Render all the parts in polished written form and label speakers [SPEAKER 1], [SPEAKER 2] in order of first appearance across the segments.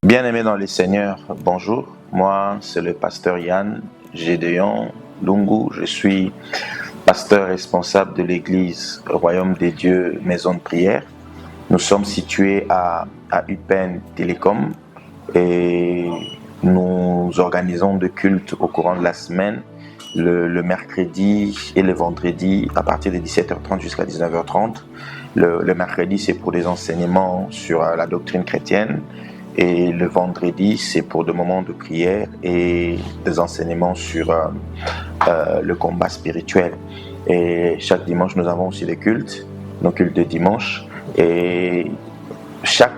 [SPEAKER 1] Bien-aimés dans les Seigneurs, bonjour. Moi, c'est le pasteur Yann Gédéon Lungu. Je suis pasteur responsable de l'église Royaume des Dieux Maison de Prière. Nous sommes situés à UPenn Télécom et nous organisons des cultes au courant de la semaine, le mercredi et le vendredi à partir de 17h30 jusqu'à 19h30. Le mercredi, c'est pour des enseignements sur la doctrine chrétienne. Et le vendredi, c'est pour des moments de prière et des enseignements sur le combat spirituel. Et chaque dimanche, nous avons aussi des cultes, nos cultes de dimanche. Et chaque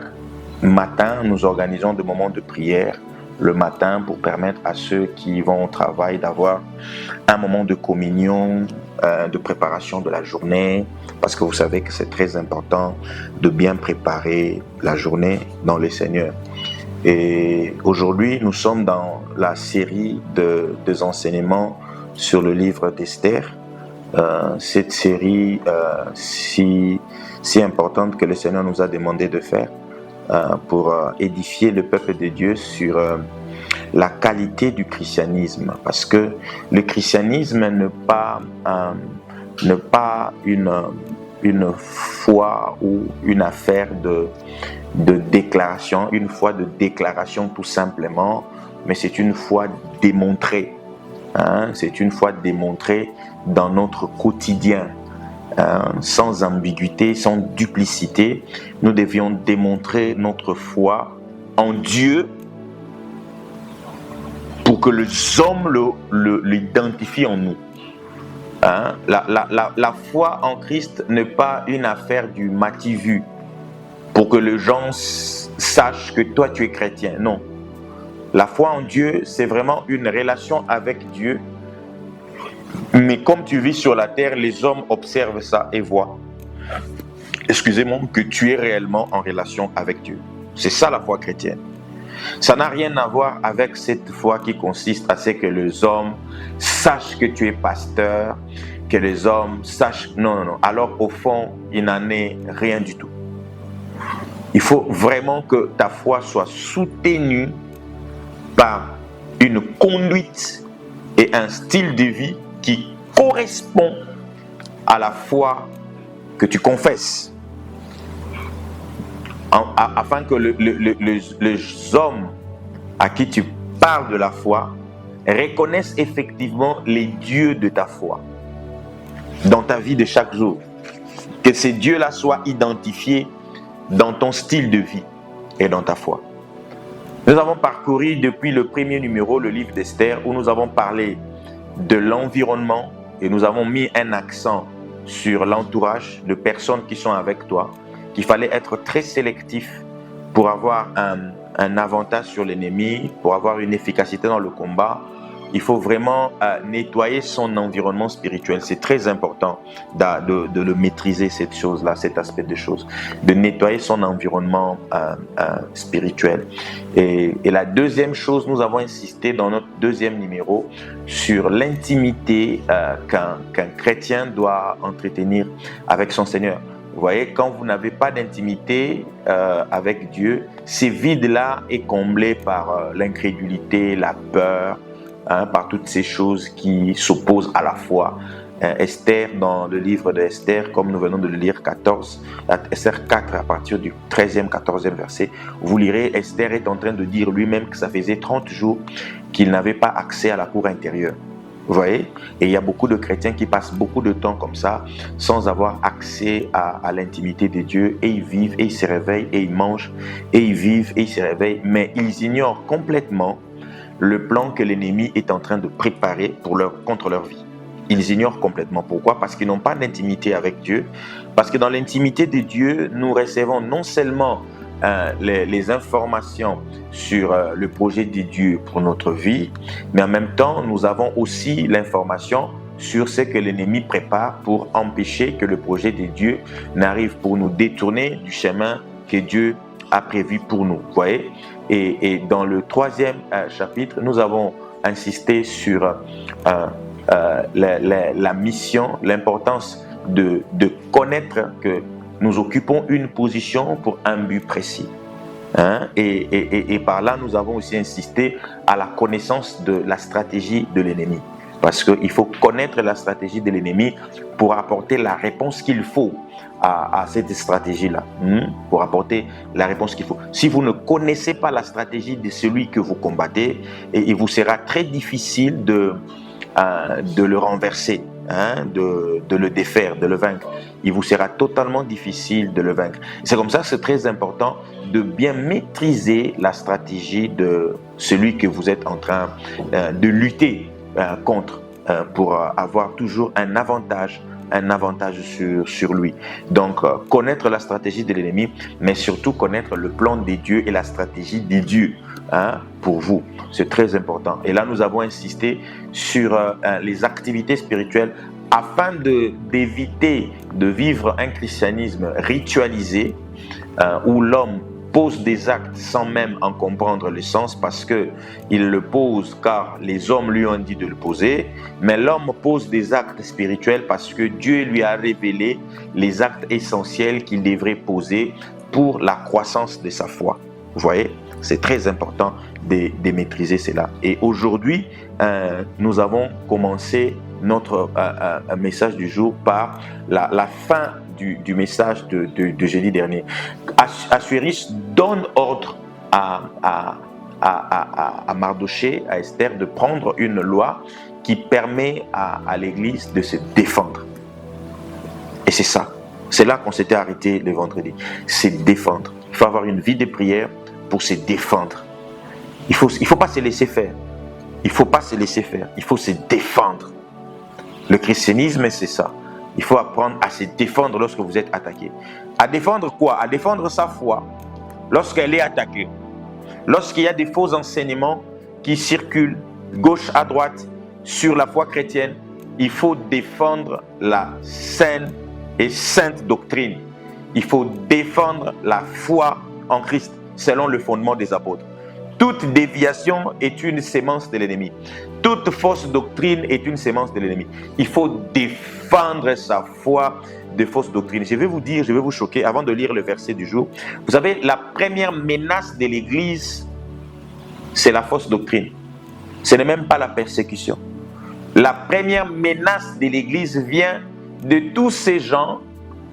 [SPEAKER 1] matin, nous organisons des moments de prière le matin pour permettre à ceux qui vont au travail d'avoir un moment de communion, de préparation de la journée, parce que vous savez que c'est très important de bien préparer la journée dans le Seigneur. Et aujourd'hui, nous sommes dans la série des enseignements sur le livre d'Esther. Cette série si importante que le Seigneur nous a demandé de faire pour édifier le peuple de Dieu sur la qualité du christianisme, parce que le christianisme n'est pas une foi ou une affaire de déclaration, une foi de déclaration tout simplement, mais c'est une foi démontrée. C'est une foi démontrée dans notre quotidien, sans ambiguïté, sans duplicité. Nous devions démontrer notre foi en Dieu pour que les hommes l'identifient en nous. La foi en Christ n'est pas une affaire du mati-vu pour que les gens sachent que toi tu es chrétien. Non. La foi en Dieu, c'est vraiment une relation avec Dieu. Mais comme tu vis sur la terre, les hommes observent ça et voient, que tu es réellement en relation avec Dieu. C'est ça la foi chrétienne. Ça n'a rien à voir avec cette foi qui consiste à ce que les hommes sachent que tu es pasteur, que les hommes sachent... Non. Alors au fond, il n'en est rien du tout. Il faut vraiment que ta foi soit soutenue par une conduite et un style de vie qui correspond à la foi que tu confesses. Afin que les hommes à qui tu parles de la foi reconnaissent effectivement les dieux de ta foi dans ta vie de chaque jour. Que ces dieux-là soient identifiés dans ton style de vie et dans ta foi. Nous avons parcouru depuis le premier numéro, le livre d'Esther, où nous avons parlé de l'environnement et nous avons mis un accent sur l'entourage de personnes qui sont avec toi, qu'il fallait être très sélectif pour avoir un avantage sur l'ennemi, pour avoir une efficacité dans le combat. Il faut vraiment nettoyer son environnement spirituel. C'est très important de le maîtriser, cette chose-là, cet aspect de choses, de nettoyer son environnement spirituel. Et la deuxième chose, nous avons insisté dans notre deuxième numéro sur l'intimité qu'un chrétien doit entretenir avec son Seigneur. Vous voyez, quand vous n'avez pas d'intimité avec Dieu, ce vide-là est comblé par l'incrédulité, la peur, par toutes ces choses qui s'opposent à la foi. Esther, dans le livre d'Esther, comme nous venons de le lire, Esther 4, à partir du 13e, 14e verset, vous lirez, Esther est en train de dire lui-même que ça faisait 30 jours qu'il n'avait pas accès à la cour intérieure. Vous voyez? Et il y a beaucoup de chrétiens qui passent beaucoup de temps comme ça, sans avoir accès à l'intimité de Dieu, et ils vivent, et ils se réveillent, et ils mangent, et ils vivent, et ils se réveillent, mais ils ignorent complètement le plan que l'ennemi est en train de préparer contre leur vie. Ils ignorent complètement. Pourquoi? Parce qu'ils n'ont pas d'intimité avec Dieu. Parce que dans l'intimité de Dieu, nous recevons non seulement les informations sur le projet de Dieu pour notre vie, mais en même temps, nous avons aussi l'information sur ce que l'ennemi prépare pour empêcher que le projet de Dieu n'arrive, pour nous détourner du chemin que Dieu a prévu pour nous. Vous voyez? Et dans le troisième chapitre, nous avons insisté sur la mission, l'importance de connaître que nous occupons une position pour un but précis. Hein? Et par là, nous avons aussi insisté à la connaissance de la stratégie de l'ennemi. Parce qu'il faut connaître la stratégie de l'ennemi pour apporter la réponse qu'il faut à cette stratégie-là. Pour apporter la réponse qu'il faut. Si vous ne connaissez pas la stratégie de celui que vous combattez, il vous sera très difficile de le renverser, hein, de le défaire, de le vaincre. Il vous sera totalement difficile de le vaincre. C'est comme ça que c'est très important de bien maîtriser la stratégie de celui que vous êtes en train de lutter contre pour avoir toujours un avantage sur lui. Donc, connaître la stratégie de l'ennemi, mais surtout connaître le plan des dieux et la stratégie des dieux pour vous. C'est très important. Et là, nous avons insisté sur les activités spirituelles afin d'éviter de vivre un christianisme ritualisé où l'homme pose des actes sans même en comprendre le sens parce qu'il le pose car les hommes lui ont dit de le poser, mais l'homme pose des actes spirituels parce que Dieu lui a révélé les actes essentiels qu'il devrait poser pour la croissance de sa foi. Vous voyez, c'est très important de maîtriser cela. Et aujourd'hui, nous avons commencé notre message du jour par la fin du message de jeudi dernier. Assuérus donne ordre à Mardochée, à Esther, de prendre une loi qui permet à l'Église de se défendre. Et c'est ça. C'est là qu'on s'était arrêté le vendredi. C'est défendre. Il faut avoir une vie de prière pour se défendre. Il faut pas se laisser faire. Il faut pas se laisser faire. Il faut se défendre. Le christianisme, c'est ça. Il faut apprendre à se défendre lorsque vous êtes attaqué. À défendre quoi? À défendre sa foi lorsqu'elle est attaquée. Lorsqu'il y a des faux enseignements qui circulent gauche à droite sur la foi chrétienne, il faut défendre la saine et sainte doctrine. Il faut défendre la foi en Christ selon le fondement des apôtres. Toute déviation est une sémence de l'ennemi. Toute fausse doctrine est une sémence de l'ennemi. Il faut défendre sa foi de fausses doctrines. Je vais vous dire, je vais vous choquer avant de lire le verset du jour. Vous savez, la première menace de l'Église, c'est la fausse doctrine. Ce n'est même pas la persécution. La première menace de l'Église vient de tous ces gens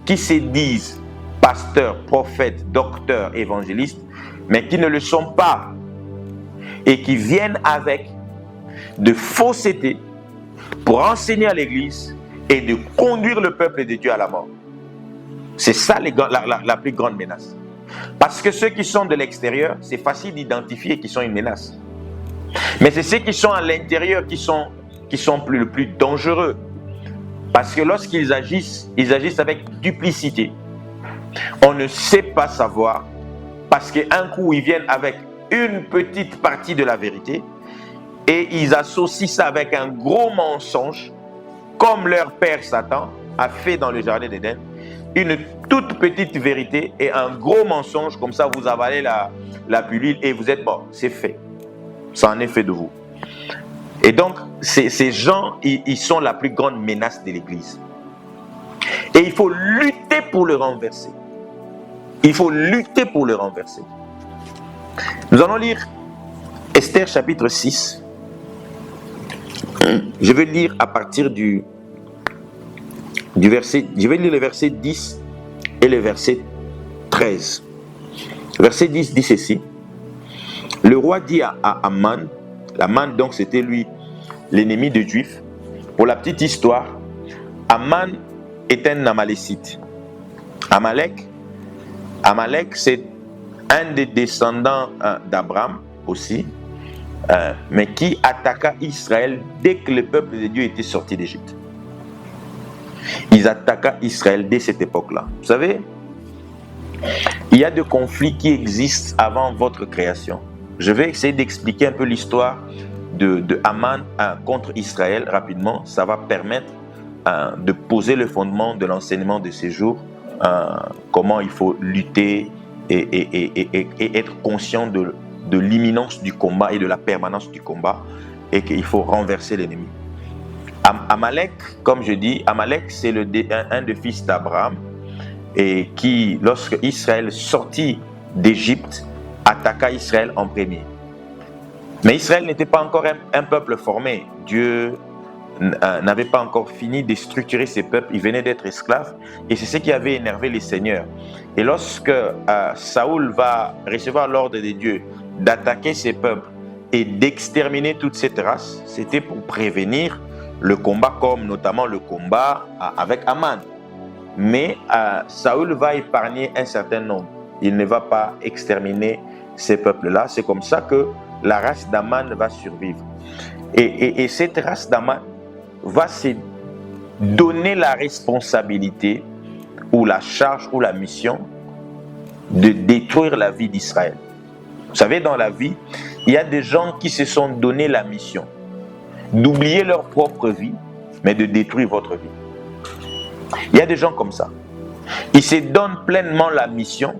[SPEAKER 1] qui se disent pasteurs, prophètes, docteurs, évangélistes, mais qui ne le sont pas et qui viennent avec de fausseté pour enseigner à l'Église et de conduire le peuple de Dieu à la mort. C'est ça la plus grande menace. Parce que ceux qui sont de l'extérieur, c'est facile d'identifier qu'ils sont une menace. Mais c'est ceux qui sont à l'intérieur qui sont le plus dangereux. Parce que lorsqu'ils agissent, ils agissent avec duplicité. On ne sait pas savoir, parce qu'un coup, ils viennent avec une petite partie de la vérité et ils associent ça avec un gros mensonge, comme leur père Satan a fait dans le jardin d'Éden. Une toute petite vérité et un gros mensonge, comme ça vous avalez la pilule et vous êtes mort. C'est fait. Ça en est fait de vous. Et donc, ces gens, ils sont la plus grande menace de l'Église. Et il faut lutter pour le renverser. Il faut lutter pour le renverser. Nous allons lire Esther chapitre 6. Je vais lire à partir du verset, je vais lire le verset 10 et le verset 13. Verset 10 dit ceci. Le roi dit à Aman, Aman donc c'était lui l'ennemi des Juifs. Pour la petite histoire, Aman est un Amalécite. Amalek c'est un des descendants d'Abraham aussi, mais qui attaqua Israël dès que le peuple de Dieu était sorti d'Égypte. Ils attaqua Israël dès cette époque-là. Vous savez, il y a des conflits qui existent avant votre création. Je vais essayer d'expliquer un peu l'histoire de Aman contre Israël rapidement. Ça va permettre de poser le fondement de l'enseignement de ces jours, comment il faut lutter et être conscient de l'imminence du combat et de la permanence du combat, et qu'il faut renverser l'ennemi. Amalek, comme je dis, Amalek c'est un des fils d'Abraham, et qui, lorsque Israël sortit d'Égypte, attaqua Israël en premier. Mais Israël n'était pas encore un peuple formé. Dieu n'avait pas encore fini de structurer ses peuples. Il venait d'être esclave. Et c'est ce qui avait énervé les seigneurs. Et lorsque Saoul va recevoir l'ordre de Dieu d'attaquer ses peuples et d'exterminer toute cette race, c'était pour prévenir le combat, comme notamment le combat avec Aman. Mais Saoul va épargner un certain nombre. Il ne va pas exterminer ces peuples-là. C'est comme ça que la race d'Aman va survivre. Et cette race d'Aman va se donner la responsabilité ou la charge ou la mission de détruire la vie d'Israël. Vous savez, dans la vie, il y a des gens qui se sont donné la mission d'oublier leur propre vie, mais de détruire votre vie. Il y a des gens comme ça. Ils se donnent pleinement la mission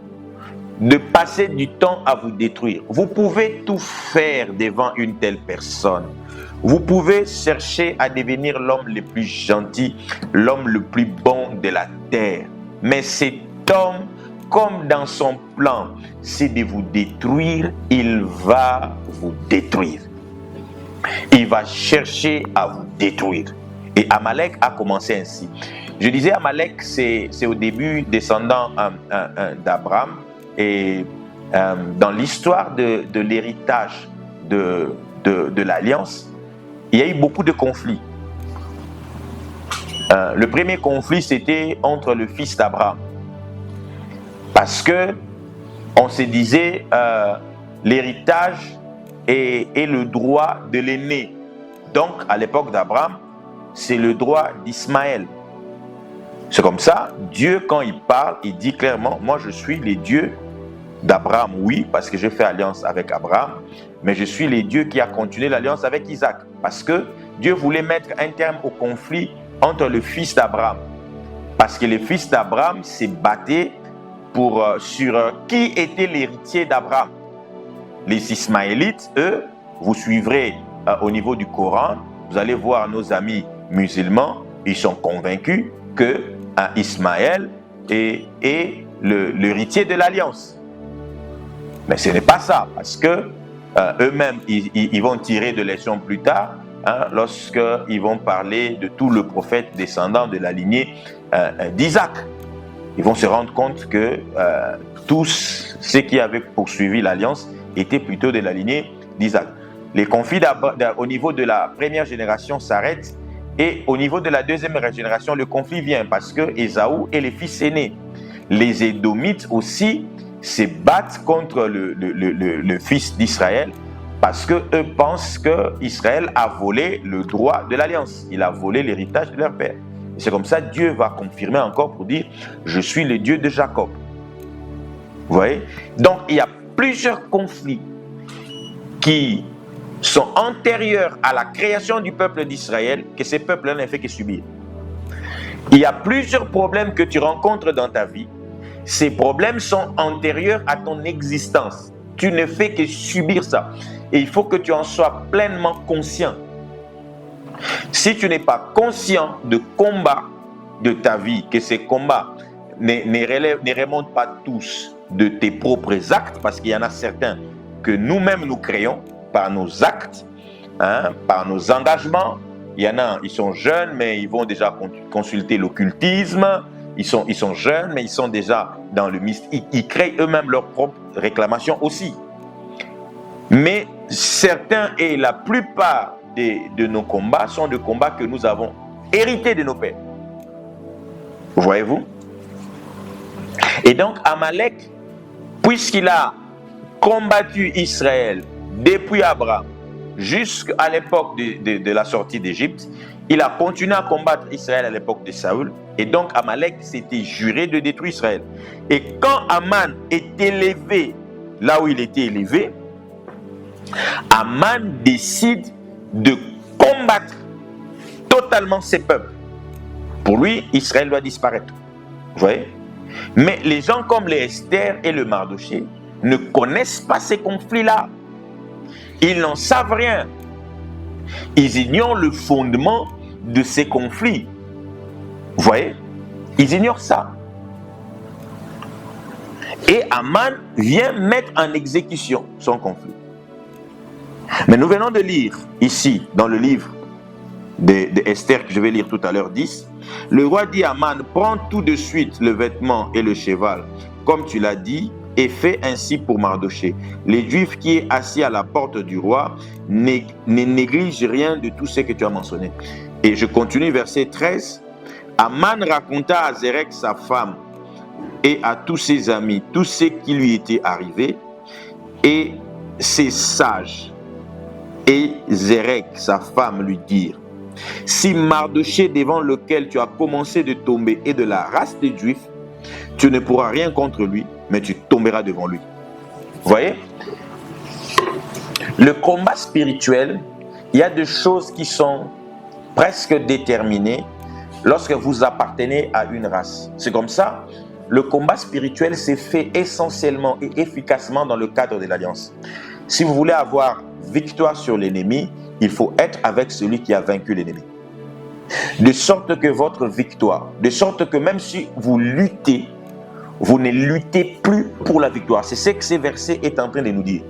[SPEAKER 1] de passer du temps à vous détruire. Vous pouvez tout faire devant une telle personne. Vous pouvez chercher à devenir l'homme le plus gentil, l'homme le plus bon de la terre. Mais cet homme, comme dans son plan, c'est de vous détruire, il va vous détruire. Il va chercher à vous détruire. Et Amalek a commencé ainsi. Je disais, Amalek, c'est au début descendant d'Abraham. Et dans l'histoire de l'héritage de l'Alliance, il y a eu beaucoup de conflits. Le premier conflit, c'était entre le fils d'Abraham. Parce que on se disait l'héritage est le droit de l'aîné. Donc, à l'époque d'Abraham, c'est le droit d'Ismaël. C'est comme ça, Dieu, quand il parle, il dit clairement, moi je suis le Dieu d'Abraham, oui, parce que j'ai fait alliance avec Abraham, mais je suis le Dieu qui a continué l'alliance avec Isaac, parce que Dieu voulait mettre un terme au conflit entre le fils d'Abraham, parce que le fils d'Abraham s'est battu sur qui était l'héritier d'Abraham. Les Ismaélites, eux, vous suivrez au niveau du Coran, vous allez voir nos amis musulmans, ils sont convaincus que Ismaël est l'héritier de l'alliance. Mais ce n'est pas ça, parce que eux-mêmes, ils vont tirer de leçons plus tard, lorsqu'ils vont parler de tout le prophète descendant de la lignée d'Isaac. Ils vont se rendre compte que tous ceux qui avaient poursuivi l'alliance étaient plutôt de la lignée d'Isaac. Les conflits au niveau de la première génération s'arrêtent, et au niveau de la deuxième génération, le conflit vient parce que Ésaü est le fils aîné. Les Édomites aussi se battent contre le fils d'Israël parce qu'eux pensent qu'Israël a volé le droit de l'alliance. Il a volé l'héritage de leur père. Et c'est comme ça que Dieu va confirmer encore pour dire « Je suis le Dieu de Jacob ». Vous voyez? Donc, il y a plusieurs conflits qui sont antérieurs à la création du peuple d'Israël que ces peuples-là n'ont fait que subir. Il y a plusieurs problèmes que tu rencontres dans ta vie. Ces problèmes sont antérieurs à ton existence. Tu ne fais que subir ça. Et il faut que tu en sois pleinement conscient. Si tu n'es pas conscient de combat de ta vie, que ces combats ne remontent pas tous de tes propres actes, parce qu'il y en a certains que nous-mêmes nous créons par nos actes, par nos engagements. Il y en a, ils sont jeunes, mais ils vont déjà consulter l'occultisme. Ils sont jeunes, mais ils sont déjà dans le mystique. Ils créent eux-mêmes leurs propres réclamations aussi. Mais certains et la plupart de nos combats sont des combats que nous avons hérités de nos pères. Voyez-vous? Et donc, Amalek, puisqu'il a combattu Israël depuis Abraham jusqu'à l'époque de la sortie d'Égypte, il a continué à combattre Israël à l'époque de Saoul. Et donc, Amalek s'était juré de détruire Israël. Et quand Aman est élevé là où il était élevé, Aman décide de combattre totalement ses peuples. Pour lui, Israël doit disparaître. Vous voyez? Mais les gens comme les Esther et le Mardoché ne connaissent pas ces conflits-là. Ils n'en savent rien. Ils ignorent le fondement de ces conflits. Vous voyez? Ils ignorent ça. Et Aman vient mettre en exécution son conflit. Mais nous venons de lire ici, dans le livre de Esther, que je vais lire tout à l'heure, 10, le roi dit à Aman, prends tout de suite le vêtement et le cheval, comme tu l'as dit, et fais ainsi pour Mardochée. Les Juifs qui est assis à la porte du roi ne négligent rien de tout ce que tu as mentionné. Et je continue, verset 13. Aman raconta à Zérek, sa femme, et à tous ses amis, tout ce qui lui était arrivé, et ses sages et Zérek, sa femme, lui dirent, si Mardochée devant lequel tu as commencé de tomber est de la race des Juifs, tu ne pourras rien contre lui, mais tu tomberas devant lui. Vous voyez? Le combat spirituel, il y a des choses qui sont presque déterminées lorsque vous appartenez à une race. C'est comme ça, le combat spirituel s'est fait essentiellement et efficacement dans le cadre de l'alliance. Si vous voulez avoir victoire sur l'ennemi, il faut être avec celui qui a vaincu l'ennemi. De sorte que votre victoire, de sorte que même si vous luttez, vous ne luttez plus pour la victoire. C'est ce que ce verset est en train de nous dire.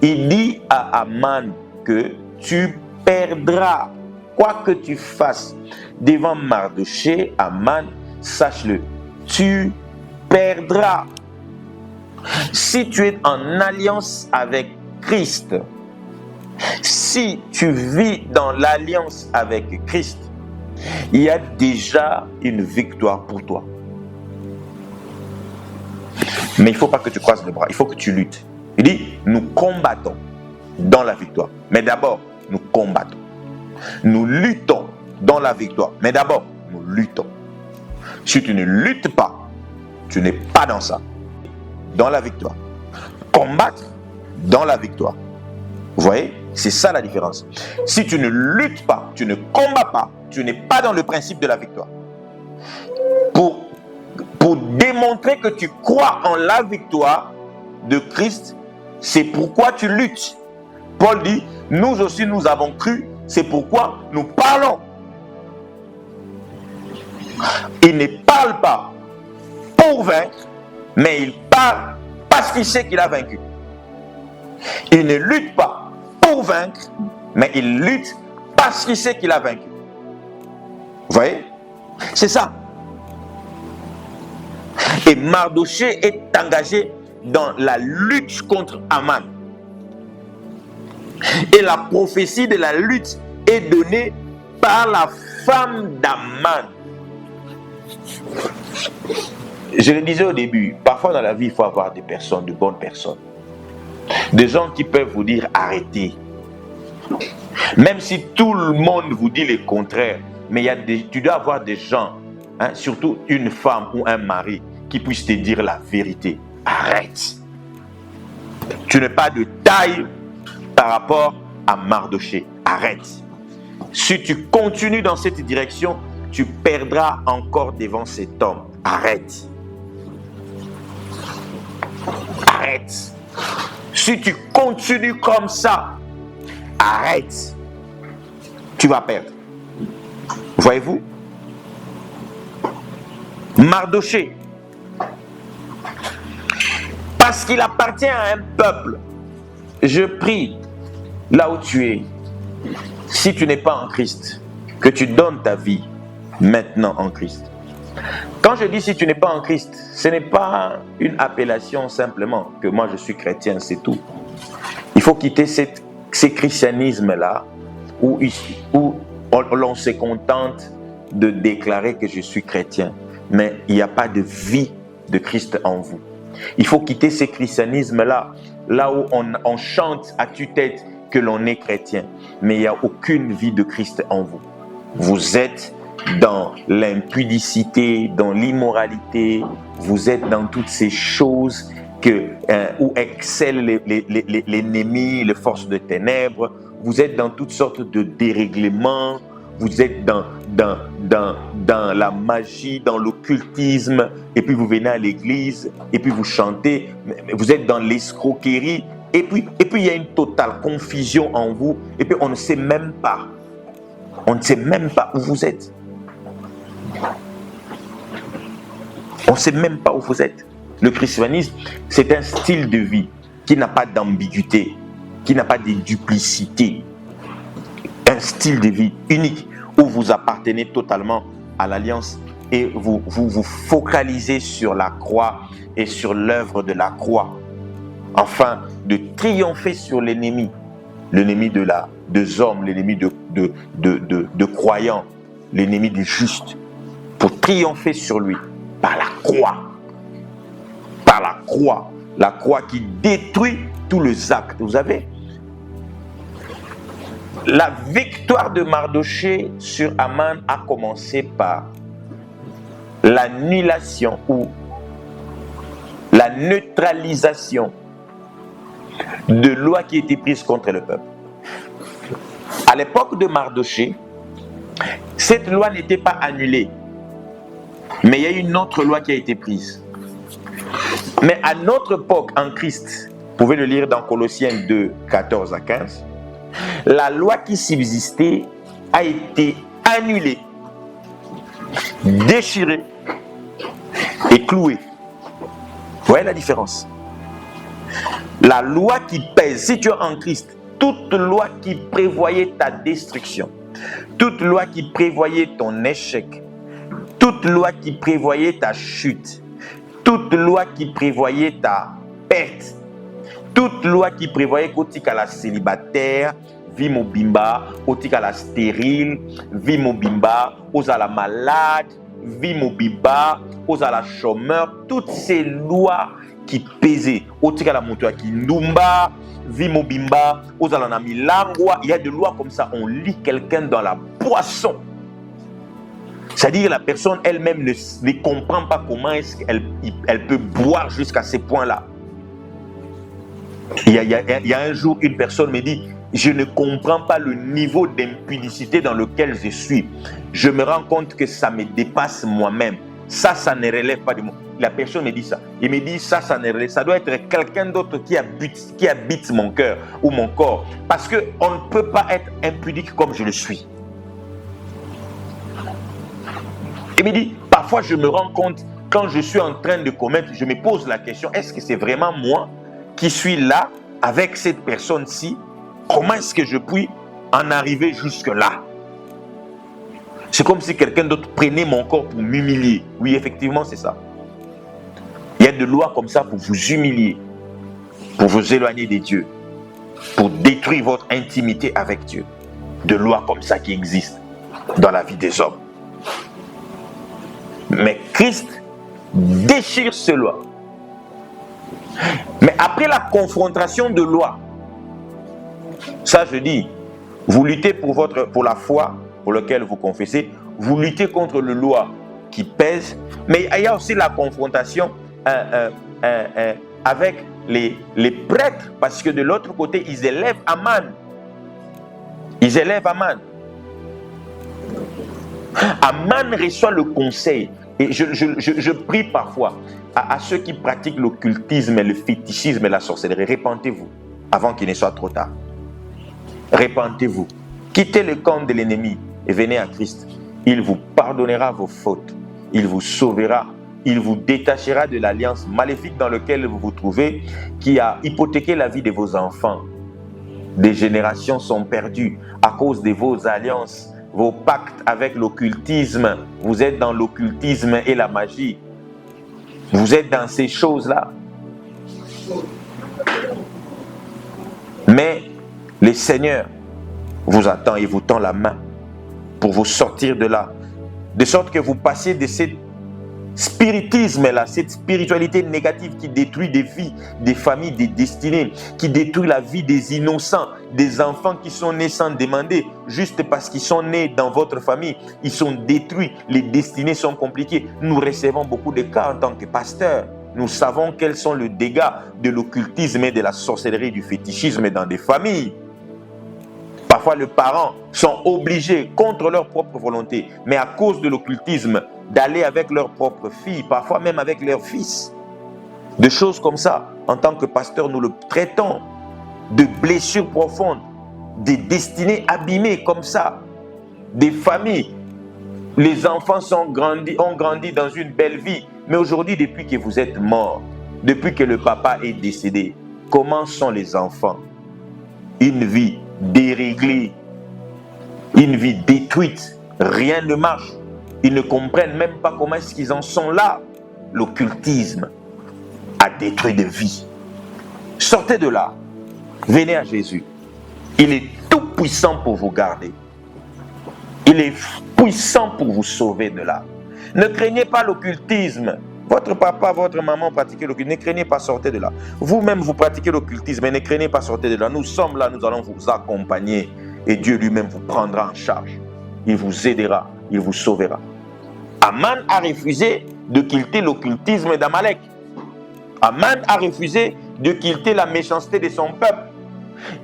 [SPEAKER 1] Il dit à Aman que tu perdras, quoi que tu fasses devant Mardochée, Aman, sache-le, tu perdras. Si tu es en alliance avec Christ, si tu vis dans l'alliance avec Christ, il y a déjà une victoire pour toi. Mais il ne faut pas que tu croises les bras, il faut que tu luttes. Il dit, nous combattons dans la victoire. Mais d'abord, nous combattons. Nous luttons dans la victoire. Mais d'abord, nous luttons. Si tu ne luttes pas, tu n'es pas dans ça. Dans la victoire. Combattre dans la victoire. Vous voyez? C'est ça la différence. Si tu ne luttes pas, tu ne combats pas, tu n'es pas dans le principe de la victoire. Pour démontrer que tu crois en la victoire de Christ, c'est pourquoi tu luttes. Paul dit, nous aussi nous avons cru, c'est pourquoi nous parlons. Il ne parle pas pour vaincre, mais il parle parce qu'il sait qu'il a vaincu. Il ne lutte pas pour vaincre, mais il lutte parce qu'il sait qu'il a vaincu. Vous voyez? C'est ça. Et Mardochée est engagé dans la lutte contre Aman. Et la prophétie de la lutte est donnée par la femme d'Aman. Je le disais au début, parfois dans la vie, il faut avoir des personnes, de bonnes personnes. Des gens qui peuvent vous dire arrêtez. Même si tout le monde vous dit le contraire, mais tu dois avoir des gens, surtout une femme ou un mari, qui puissent te dire la vérité. Arrête. Tu n'es pas de taille par rapport à Mardochée. Arrête. Si tu continues dans cette direction, tu perdras encore devant cet homme. Arrête. Arrête. Si tu continues comme ça, arrête. Tu vas perdre. Voyez-vous? Mardochée, parce qu'il appartient à un peuple, je prie, là où tu es, si tu n'es pas en Christ, que tu donnes ta vie maintenant en Christ. Quand je dis si tu n'es pas en Christ, ce n'est pas une appellation simplement que moi je suis chrétien, c'est tout. Il faut quitter ce christianisme-là où l'on se contente de déclarer que je suis chrétien, mais il n'y a pas de vie de Christ en vous. Il faut quitter ce christianisme-là, là où on chante à tue-tête que l'on est chrétien, mais il n'y a aucune vie de Christ en vous. Vous êtes dans l'impudicité, dans l'immoralité, vous êtes dans toutes ces choses où excellent l'ennemi, les forces de ténèbres, vous êtes dans toutes sortes de dérèglements, vous êtes dans la magie, dans l'occultisme, et puis vous venez à l'église, et puis vous chantez, vous êtes dans l'escroquerie, et puis il y a une totale confusion en vous, et puis on ne sait même pas où vous êtes. On ne sait même pas où vous êtes. Le christianisme, c'est un style de vie qui n'a pas d'ambiguïté, qui n'a pas de duplicité. Un style de vie unique où vous appartenez totalement à l'Alliance et vous focalisez sur la croix et sur l'œuvre de la croix, afin de triompher sur l'ennemi des hommes, l'ennemi de croyants, l'ennemi des justes, pour triompher sur lui par la croix. Par la croix qui détruit tous les actes. Vous savez, la victoire de Mardochée sur Aman a commencé par l'annulation ou la neutralisation de lois qui étaient prises contre le peuple. À l'époque de Mardochée, cette loi n'était pas annulée, mais il y a une autre loi qui a été prise. Mais à notre époque, en Christ, vous pouvez le lire dans Colossiens 2, 14 à 15, la loi qui subsistait a été annulée, déchirée et clouée. Vous voyez la différence? La loi qui pèse, si tu es en Christ, toute loi qui prévoyait ta destruction, toute loi qui prévoyait ton échec, toute loi qui prévoyait ta chute, toute loi qui prévoyait ta perte, toute loi qui prévoyait qu'otika la célibataire, vie mobimba, otika la stérile, vie mobimba, osa la malade, vie mobimba, osa la chômeur, toutes ces lois qui pesaient, otika la moto qui ndumba, vie mobimba, osa la namilangwa, il y a des lois comme ça, on lit quelqu'un dans la boisson. C'est-à-dire la personne elle-même ne comprend pas comment est-ce qu'elle peut boire jusqu'à ces points-là. Il y a un jour, une personne me dit, je ne comprends pas le niveau d'impudicité dans lequel je suis. Je me rends compte que ça me dépasse moi-même. Ça ne relève pas de moi. La personne me dit ça. Il me dit, ça ne relève. Ça doit être quelqu'un d'autre qui habite mon cœur ou mon corps. Parce qu'on ne peut pas être impudique comme je le suis. Il me dit, parfois je me rends compte, quand je suis en train de commettre, je me pose la question, est-ce que c'est vraiment moi qui suis là avec cette personne-ci? Comment est-ce que je puis en arriver jusque-là? C'est comme si quelqu'un d'autre prenait mon corps pour m'humilier. Oui, effectivement, c'est ça. Il y a des lois comme ça pour vous humilier, pour vous éloigner de Dieu, pour détruire votre intimité avec Dieu. Des lois comme ça qui existent dans la vie des hommes. Mais Christ déchire ces lois. Mais après la confrontation de lois, ça je dis, vous luttez pour la foi pour laquelle vous confessez, vous luttez contre les lois qui pèsent, mais il y a aussi la confrontation avec les prêtres, parce que de l'autre côté, ils élèvent Aman. Aman reçoit le conseil. Et je prie parfois à ceux qui pratiquent l'occultisme, le fétichisme et la sorcellerie, repentez-vous avant qu'il ne soit trop tard. Repentez-vous. Quittez le camp de l'ennemi et venez à Christ. Il vous pardonnera vos fautes. Il vous sauvera. Il vous détachera de l'alliance maléfique dans laquelle vous vous trouvez, qui a hypothéqué la vie de vos enfants. Des générations sont perdues à cause de vos alliances, vos pactes avec l'occultisme. Vous êtes dans l'occultisme et la magie. Vous êtes dans ces choses-là. Mais le Seigneur vous attend et vous tend la main pour vous sortir de là. De sorte que vous passiez de ce spiritisme-là, cette spiritualité négative qui détruit des vies, des familles, des destinées, qui détruit la vie des innocents, des enfants qui sont nés sans demander, juste parce qu'ils sont nés dans votre famille, ils sont détruits, les destinées sont compliquées. Nous recevons beaucoup de cas en tant que pasteurs. Nous savons quels sont les dégâts de l'occultisme et de la sorcellerie, du fétichisme dans des familles. Parfois, les parents sont obligés, contre leur propre volonté, mais à cause de l'occultisme, d'aller avec leur propre fille, parfois même avec leur fils. Des choses comme ça, en tant que pasteur, nous le traitons. De blessures profondes, des destinées abîmées comme ça, des familles. Les enfants ont grandi dans une belle vie, Mais aujourd'hui, depuis que vous êtes mort, depuis que le papa est décédé, comment sont les enfants? Une vie déréglée, une vie détruite, rien ne marche. Ils ne comprennent même pas comment est-ce qu'ils en sont là. L'occultisme a détruit des vies. Sortez de là, venez à Jésus. Il est tout puissant pour vous garder. Il est puissant pour vous sauver de là. Ne craignez pas l'occultisme. Votre papa, votre maman pratiquent l'occultisme. Ne craignez pas, sortez de là. Vous-même, vous pratiquez l'occultisme, mais ne craignez pas, sortez de là. Nous sommes là, nous allons vous accompagner. Et Dieu lui-même vous prendra en charge. Il vous aidera, il vous sauvera. Aman a refusé de quitter l'occultisme d'Amalek. Aman a refusé de quitter la méchanceté de son peuple.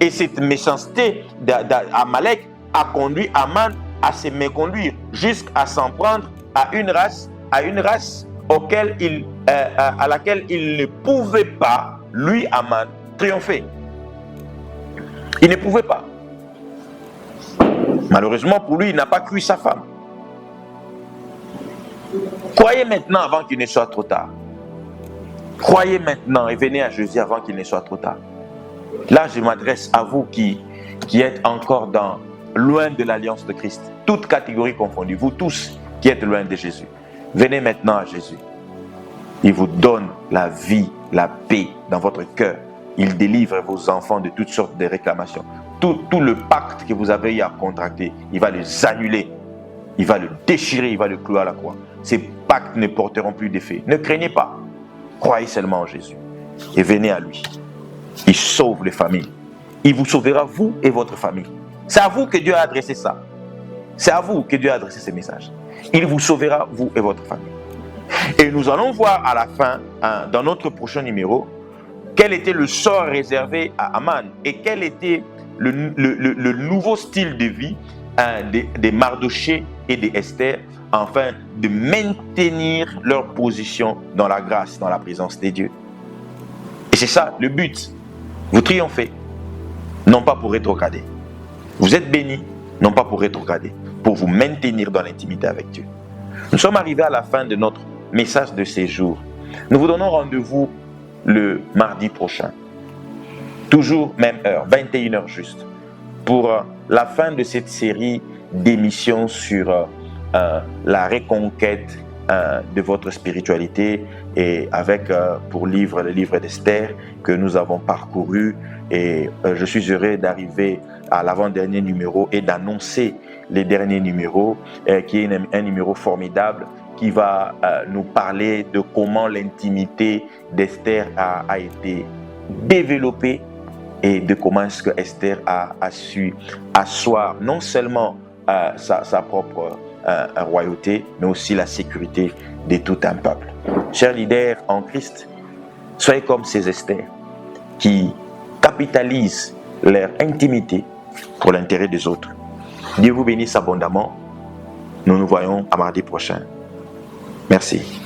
[SPEAKER 1] Et cette méchanceté d'Amalek a conduit Aman à se méconduire, jusqu'à s'en prendre à une race à laquelle il ne pouvait pas, lui, Aman, triompher. Il ne pouvait pas. Malheureusement pour lui, il n'a pas cru sa femme. Croyez maintenant avant qu'il ne soit trop tard. Croyez maintenant et venez à Jésus avant qu'il ne soit trop tard. Là, je m'adresse à vous qui êtes encore loin de l'alliance de Christ. Toutes catégories confondues. Vous tous qui êtes loin de Jésus. Venez maintenant à Jésus. Il vous donne la vie, la paix dans votre cœur. Il délivre vos enfants de toutes sortes de réclamations. Tout le pacte que vous avez eu à contracter, il va les annuler. Il va le déchirer, il va le clouer à la croix. Ces pactes ne porteront plus d'effet. Ne craignez pas. Croyez seulement en Jésus. Et venez à lui. Il sauve les familles. Il vous sauvera, vous et votre famille. C'est à vous que Dieu a adressé ça. C'est à vous que Dieu a adressé ce message. Il vous sauvera, vous et votre famille. Et nous allons voir à la fin, dans notre prochain numéro, quel était le sort réservé à Aman et quel était le nouveau style de vie des Mardoché et des Esther, afin de maintenir leur position dans la grâce, dans la présence de Dieu. Et c'est ça le but. Vous triomphez, non pas pour rétrograder. Vous êtes bénis, non pas pour rétrograder, pour vous maintenir dans l'intimité avec Dieu. Nous sommes arrivés à la fin de notre message de séjour. Nous vous donnons rendez-vous le mardi prochain. Toujours même heure, 21h juste, pour la fin de cette série d'émissions sur la reconquête de votre spiritualité, et avec pour livre le livre d'Esther que nous avons parcouru. Et je suis heureux d'arriver à l'avant-dernier numéro et d'annoncer les derniers numéros, qui est un numéro formidable qui va nous parler de comment l'intimité d'Esther a été développée et de comment est-ce que Esther a su asseoir non seulement sa propre royauté, mais aussi la sécurité de tout un peuple. Chers leaders en Christ, soyez comme ces Esther qui capitalisent leur intimité pour l'intérêt des autres. Dieu vous bénisse abondamment. Nous nous voyons à mardi prochain. Merci.